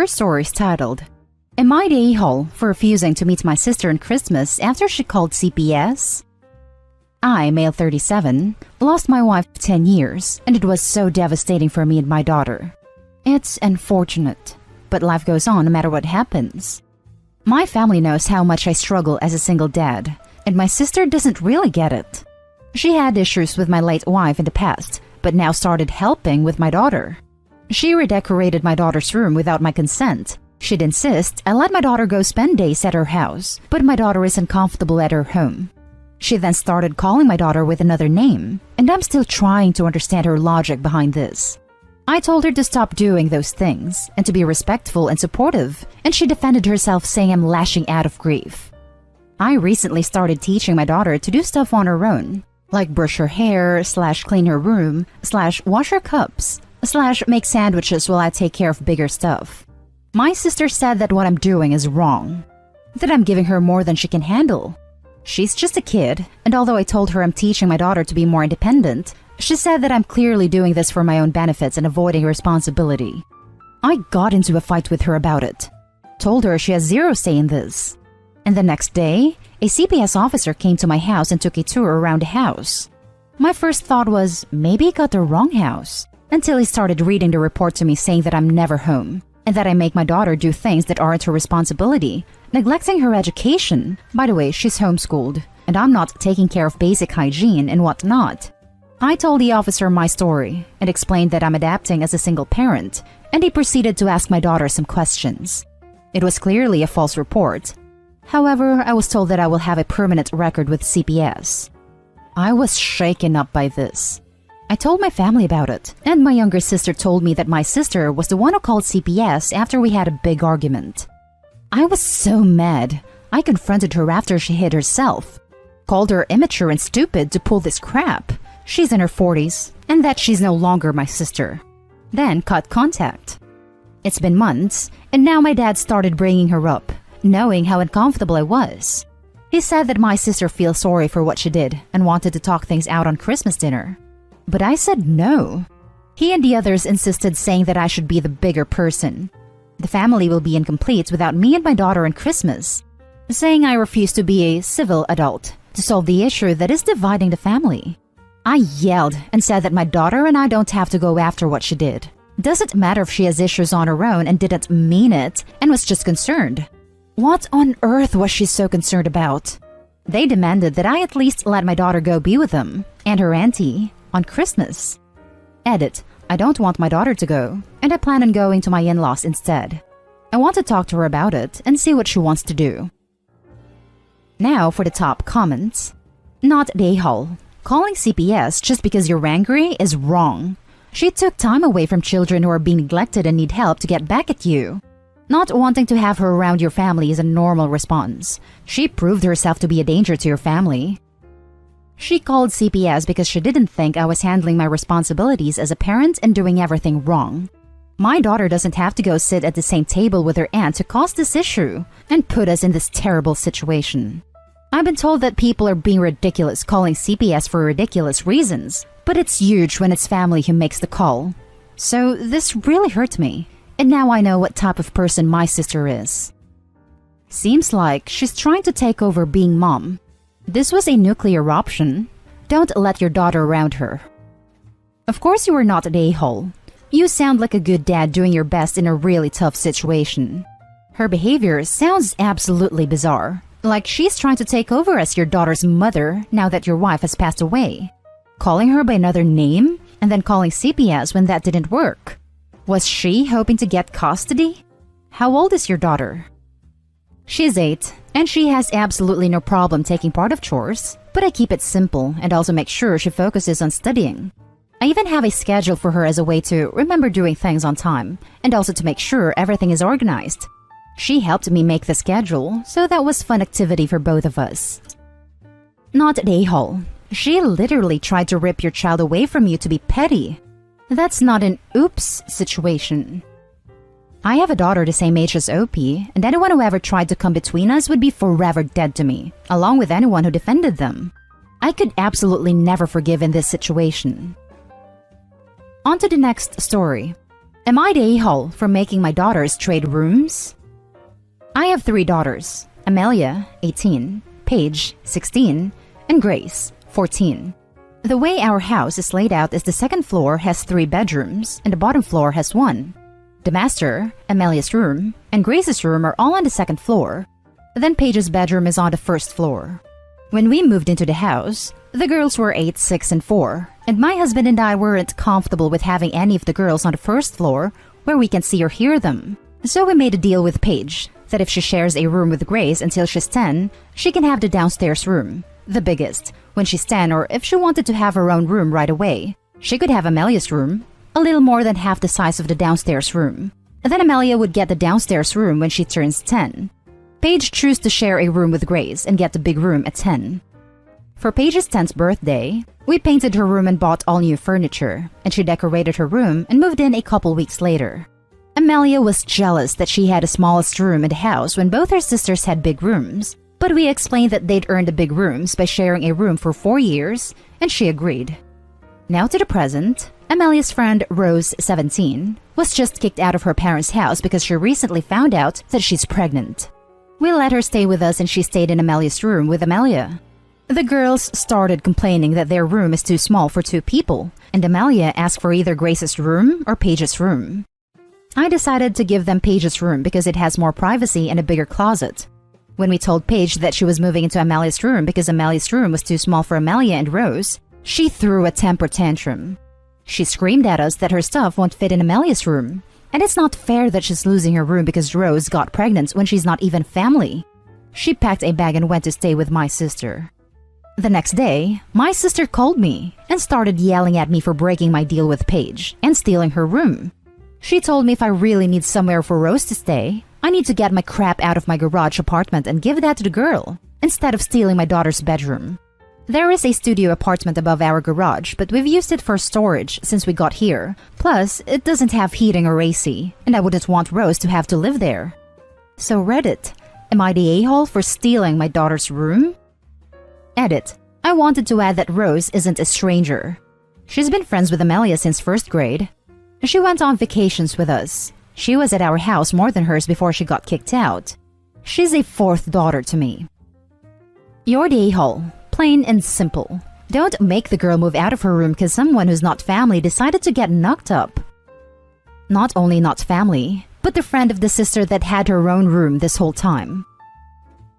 first story is titled, Am I the a-hole for refusing to meet my sister on Christmas after she called CPS? I, male 37, lost my wife of 10 years, and it was so devastating for me and my daughter. It's unfortunate, but life goes on no matter what happens. My family knows how much I struggle as a single dad, and my sister doesn't really get it. She had issues with my late wife in the past, but now started helping with my daughter. She redecorated my daughter's room without my consent. She'd insist I let my daughter go spend days at her house, but my daughter isn't comfortable at her home. She then started calling my daughter with another name, and I'm still trying to understand her logic behind this. I told her to stop doing those things and to be respectful and supportive, and she defended herself saying I'm lashing out of grief. I recently started teaching my daughter to do stuff on her own, like brush her hair, /clean her room, /wash her cups, /make sandwiches while I take care of bigger stuff. My sister said that what I'm doing is wrong, that I'm giving her more than she can handle. She's just a kid, and although I told her I'm teaching my daughter to be more independent, she said that I'm clearly doing this for my own benefits and avoiding responsibility. I got into a fight with her about it, told her she has zero say in this. And the next day, a CPS officer came to my house and took a tour around the house. My first thought was, maybe he got the wrong house, until he started reading the report to me saying that I'm never home, and that I make my daughter do things that aren't her responsibility, neglecting her education. By the way, she's homeschooled, and I'm not taking care of basic hygiene and whatnot. I told the officer my story and explained that I'm adapting as a single parent, and he proceeded to ask my daughter some questions. It was clearly a false report. However, I was told that I will have a permanent record with CPS. I was shaken up by this. I told my family about it, and my younger sister told me that my sister was the one who called CPS after we had a big argument. I was so mad. I confronted her after she hid herself, called her immature and stupid to pull this crap. She's in her 40s, and that she's no longer my sister. Then cut contact. It's been months, and now my dad started bringing her up, knowing how uncomfortable I was. He said that my sister feels sorry for what she did and wanted to talk things out on Christmas dinner. But I said no. He and the others insisted, saying that I should be the bigger person. The family will be incomplete without me and my daughter on Christmas, saying I refuse to be a civil adult to solve the issue that is dividing the family. I yelled and said that my daughter and I don't have to go after what she did. Doesn't matter if she has issues on her own and didn't mean it and was just concerned. What on earth was she so concerned about? They demanded that I at least let my daughter go be with them and her auntie on Christmas. Edit, I don't want my daughter to go, and I plan on going to my in-laws instead. I want to talk to her about it and see what she wants to do. Now for the top comments. Not the a-hole. Calling CPS just because you're angry is wrong. She took time away from children who are being neglected and need help to get back at you. Not wanting to have her around your family is a normal response. She proved herself to be a danger to your family. She called CPS because she didn't think I was handling my responsibilities as a parent and doing everything wrong. My daughter doesn't have to go sit at the same table with her aunt to cause this issue and put us in this terrible situation. I've been told that people are being ridiculous calling CPS for ridiculous reasons, but it's huge when it's family who makes the call. So this really hurt me, and now I know what type of person my sister is. Seems like she's trying to take over being mom. This was a nuclear option. Don't let your daughter around her. Of course you are not an a-hole. You sound like a good dad doing your best in a really tough situation. Her behavior sounds absolutely bizarre. Like she's trying to take over as your daughter's mother now that your wife has passed away. Calling her by another name and then calling CPS when that didn't work. Was she hoping to get custody? How old is your daughter? She's 8, and she has absolutely no problem taking part of chores, but I keep it simple and also make sure she focuses on studying. I even have a schedule for her as a way to remember doing things on time and also to make sure everything is organized. She helped me make the schedule, so that was fun activity for both of us. Not an a-hole. She literally tried to rip your child away from you to be petty. That's not an oops situation. I have a daughter the same age as OP, and anyone who ever tried to come between us would be forever dead to me, along with anyone who defended them. I could absolutely never forgive in this situation. On to the next story. Am I the a-hole for making my daughters trade rooms? I have 3 daughters, Amelia, 18, Paige, 16, and Grace, 14. The way our house is laid out is the second floor has 3 bedrooms and the bottom floor has 1. The master, Amelia's room, and Grace's room are all on the second floor. Then Paige's bedroom is on the first floor. When we moved into the house, the girls were 8, 6, and 4, and my husband and I weren't comfortable with having any of the girls on the first floor where we can see or hear them. So we made a deal with Paige that if she shares a room with Grace until she's 10, she can have the downstairs room, the biggest, when she's 10, or if she wanted to have her own room right away, she could have Amelia's room, a little more than half the size of the downstairs room. And then Amelia would get the downstairs room when she turns 10. Paige chose to share a room with Grace and get the big room at 10. For Paige's 10th birthday, we painted her room and bought all new furniture, and she decorated her room and moved in a couple weeks later. Amelia was jealous that she had the smallest room in the house when both her sisters had big rooms, but we explained that they'd earned the big rooms by sharing a room for 4 years, and she agreed. Now to the present, Amelia's friend Rose, 17, was just kicked out of her parents' house because she recently found out that she's pregnant. We let her stay with us and she stayed in Amelia's room with Amelia. The girls started complaining that their room is too small for 2 people, and Amelia asked for either Grace's room or Paige's room. I decided to give them Paige's room because it has more privacy and a bigger closet. When we told Paige that she was moving into Amelia's room because Amelia's room was too small for Amelia and Rose, she threw a temper tantrum. She screamed at us that her stuff won't fit in Amelia's room, and it's not fair that she's losing her room because Rose got pregnant when she's not even family. She packed a bag and went to stay with my sister. The next day, my sister called me and started yelling at me for breaking my deal with Paige and stealing her room. She told me if I really need somewhere for Rose to stay, I need to get my crap out of my garage apartment and give that to the girl, instead of stealing my daughter's bedroom. There is a studio apartment above our garage, but we've used it for storage since we got here. Plus, it doesn't have heating or AC, and I wouldn't want Rose to have to live there. So Reddit, am I the a-hole for stealing my daughter's room? Edit. I wanted to add that Rose isn't a stranger. She's been friends with Amelia since 1st grade. She went on vacations with us. She was at our house more than hers before she got kicked out. She's a 4th daughter to me. You're the a-hole. Plain and simple. Don't make the girl move out of her room because someone who's not family decided to get knocked up. Not only not family, but the friend of the sister that had her own room this whole time.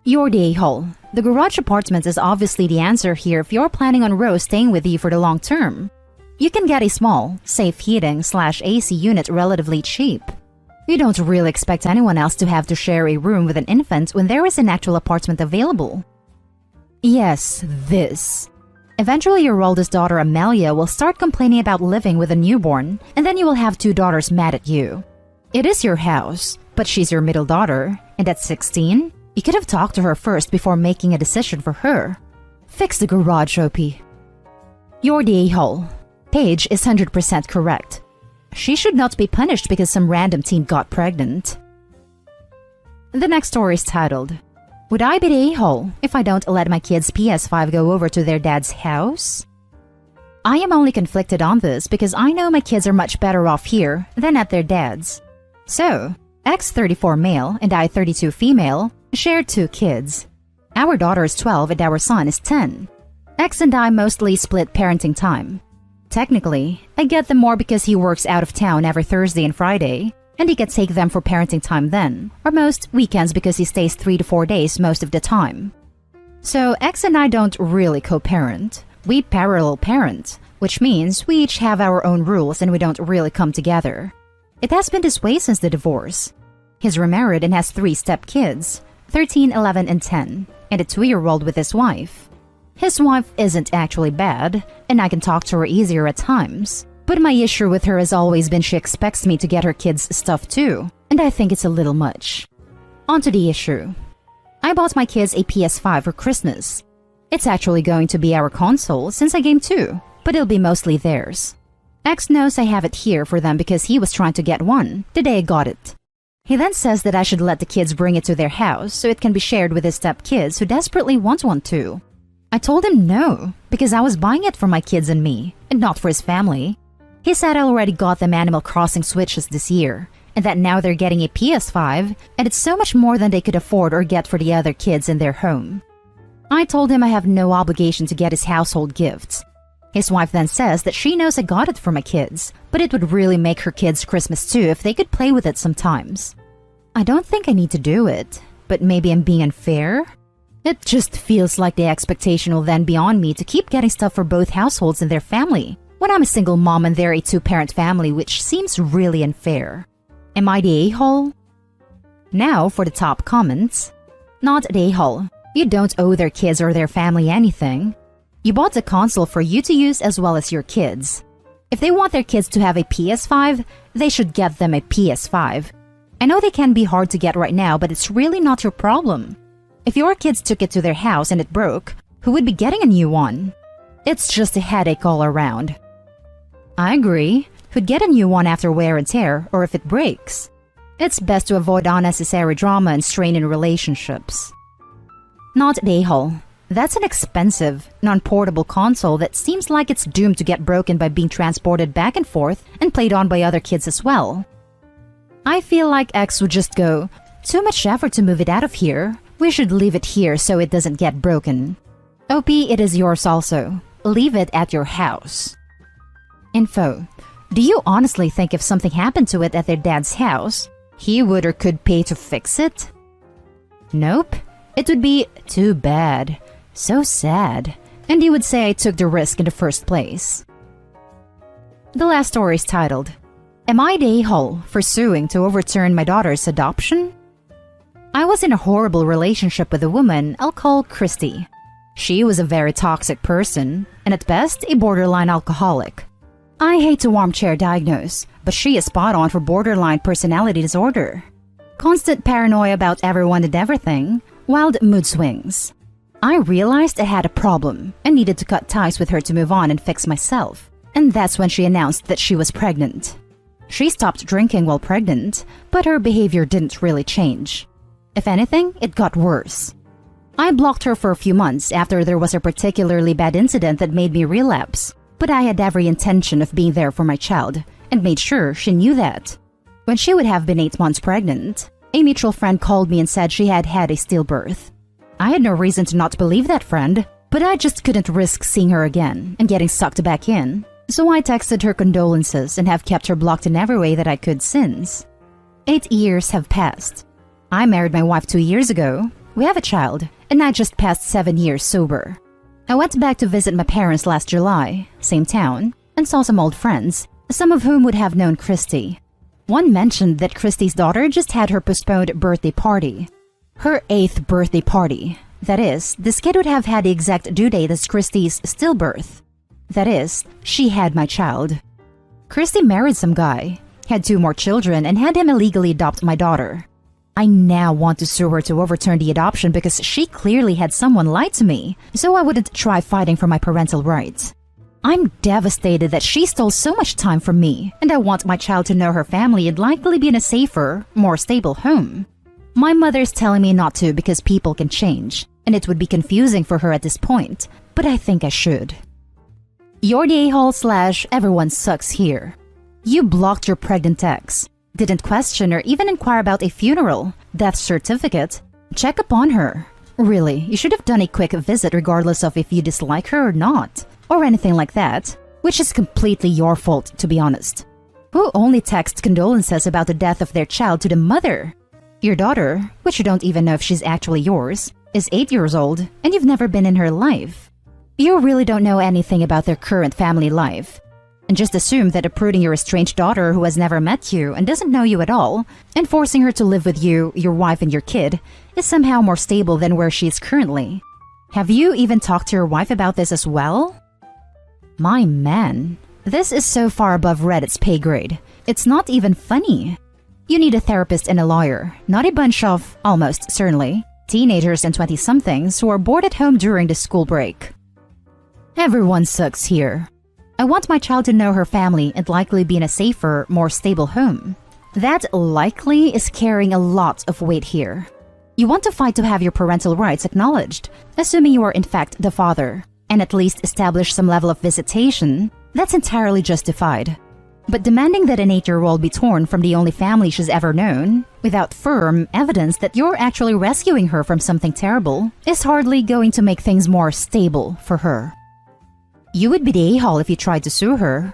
You're the a-hole. The garage apartment is obviously the answer here if you're planning on Rose staying with you for the long term. You can get a small, safe heating/AC unit relatively cheap. You don't really expect anyone else to have to share a room with an infant when there is an actual apartment available. Yes, this. Eventually your oldest daughter Amelia will start complaining about living with a newborn, and then you will have 2 daughters mad at you. It is your house, but she's your middle daughter, and at 16, you could have talked to her first before making a decision for her. Fix the garage, OP. You're the a-hole. Paige is 100% correct. She should not be punished because some random teen got pregnant. The next story is titled, Would I be the a-hole if I don't let my kids' PS5 go over to their dad's house? I am only conflicted on this because I know my kids are much better off here than at their dad's. So, X34 male and I 32 female share 2 kids. Our daughter is 12 and our son is 10. X and I mostly split parenting time. Technically, I get them more because he works out of town every Thursday and Friday, and he can take them for parenting time then, or most weekends because he stays 3 to 4 days most of the time. So X and I don't really co-parent. We parallel parent, which means we each have our own rules and we don't really come together. It has been this way since the divorce. He's remarried and has 3 step-kids, 13, 11, and 10, and a 2-year-old with his wife. His wife isn't actually bad, and I can talk to her easier at times. But my issue with her has always been she expects me to get her kids stuff too, and I think it's a little much. On to the issue. I bought my kids a PS5 for Christmas. It's actually going to be our console since I game too, but it'll be mostly theirs. X knows I have it here for them because he was trying to get one the day I got it. He then says that I should let the kids bring it to their house so it can be shared with his step-kids who desperately want one too. I told him no, because I was buying it for my kids and me, and not for his family. He said I already got them Animal Crossing Switches this year, and that now they're getting a PS5, and it's so much more than they could afford or get for the other kids in their home. I told him I have no obligation to get his household gifts. His wife then says that she knows I got it for my kids, but it would really make her kids Christmas too if they could play with it sometimes. I don't think I need to do it, but maybe I'm being unfair? It just feels like the expectation will then be on me to keep getting stuff for both households and their family, when I'm a single mom and they're a two-parent family, which seems really unfair. Am I the a-hole? Now for the top comments. Not the a-hole. You don't owe their kids or their family anything. You bought the console for you to use as well as your kids. If they want their kids to have a PS5, they should get them a PS5. I know they can be hard to get right now, but it's really not your problem. If your kids took it to their house and it broke, who would be getting a new one? It's just a headache all around. I agree. Who'd get a new one after wear and tear, or if it breaks? It's best to avoid unnecessary drama and strain in relationships. Not the a-hole. That's an expensive, non-portable console that seems like it's doomed to get broken by being transported back and forth and played on by other kids as well. I feel like X would just go, too much effort to move it out of here. We should leave it here so it doesn't get broken. OP, it is yours also. Leave it at your house. Info. Do you honestly think if something happened to it at their dad's house, he would or could pay to fix it? Nope. It would be too bad. So sad. And he would say I took the risk in the first place. The last story is titled, Am I the a-hole for suing to overturn my daughter's adoption? I was in a horrible relationship with a woman I'll call Christy. She was a very toxic person, and at best, a borderline alcoholic. I hate to armchair diagnose, but she is spot on for borderline personality disorder. Constant paranoia about everyone and everything, wild mood swings. I realized I had a problem and needed to cut ties with her to move on and fix myself. And that's when she announced that she was pregnant. She stopped drinking while pregnant, but her behavior didn't really change. If anything, it got worse. I blocked her for a few months after there was a particularly bad incident that made me relapse, but I had every intention of being there for my child and made sure she knew that. When she would have been 8 months pregnant, a mutual friend called me and said she had had a stillbirth. I had no reason to not believe that friend, but I just couldn't risk seeing her again and getting sucked back in, so I texted her condolences and have kept her blocked in every way that I could since. 8 years have passed. I married my wife 2 years ago. We have a child, and I just passed 7 years sober. I went back to visit my parents last July, same town, and saw some old friends, some of whom would have known Christy. One mentioned that Christy's daughter just had her postponed birthday party. Her 8th birthday party. That is, this kid would have had the exact due date as Christy's stillbirth. That is, she had my child. Christy married some guy, had 2 more children, and had him illegally adopt my daughter. I now want to sue her to overturn the adoption because she clearly had someone lie to me, so I wouldn't try fighting for my parental rights. I'm devastated that she stole so much time from me, and I want my child to know her family and likely be in a safer, more stable home. My mother's telling me not to because people can change, and it would be confusing for her at this point, but I think I should. You're the a-hole / everyone sucks here. You blocked your pregnant ex. Didn't question or even inquire about a funeral, death certificate. Check up on her. Really, you should have done a quick visit regardless of if you dislike her or not, or anything like that, which is completely your fault, to be honest. Who only texts condolences about the death of their child to the mother? Your daughter, which you don't even know if she's actually yours, is 8 years old, and you've never been in her life. You really don't know anything about their current family life. And just assume that uprooting your estranged daughter who has never met you and doesn't know you at all, and forcing her to live with you, your wife, and your kid, is somehow more stable than where she is currently. Have you even talked to your wife about this as well? My man, this is so far above Reddit's pay grade. It's not even funny. You need a therapist and a lawyer, not a bunch of, almost certainly, teenagers and 20-somethings who are bored at home during the school break. Everyone sucks here. I want my child to know her family and likely be in a safer, more stable home. That likely is carrying a lot of weight here. You want to fight to have your parental rights acknowledged, assuming you are in fact the father, and at least establish some level of visitation. That's entirely justified. But demanding that an 8-year-old be torn from the only family she's ever known, without firm evidence that you're actually rescuing her from something terrible, is hardly going to make things more stable for her. You would be the a-hole if you tried to sue her.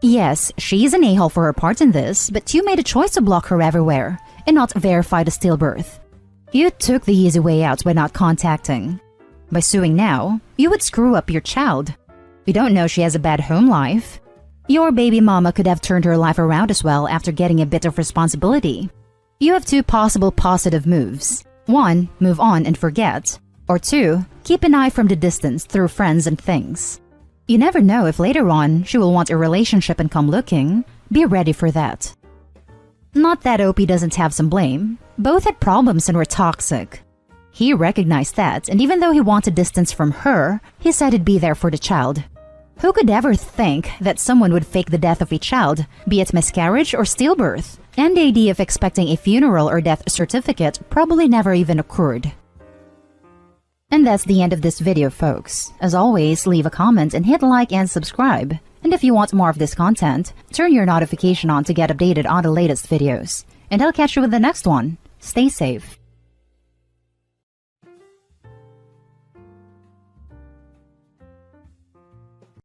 Yes, she's an a-hole for her part in this, but you made a choice to block her everywhere and not verify the stillbirth. You took the easy way out by not contacting. By suing now, you would screw up your child. We don't know she has a bad home life. Your baby mama could have turned her life around as well after getting a bit of responsibility. You have 2 possible positive moves. 1, move on and forget. Or 2, keep an eye from the distance through friends and things. You never know if later on she will want a relationship and come looking. Be ready for that. Not that OP doesn't have some blame. Both had problems and were toxic. He recognized that, and even though he wanted distance from her, he said he'd be there for the child. Who could ever think that someone would fake the death of a child, be it miscarriage or stillbirth? And the idea of expecting a funeral or death certificate probably never even occurred. And that's the end of this video, folks. As always, leave a comment and hit like and subscribe. And if you want more of this content, turn your notification on to get updated on the latest videos. And I'll catch you with the next one. Stay safe.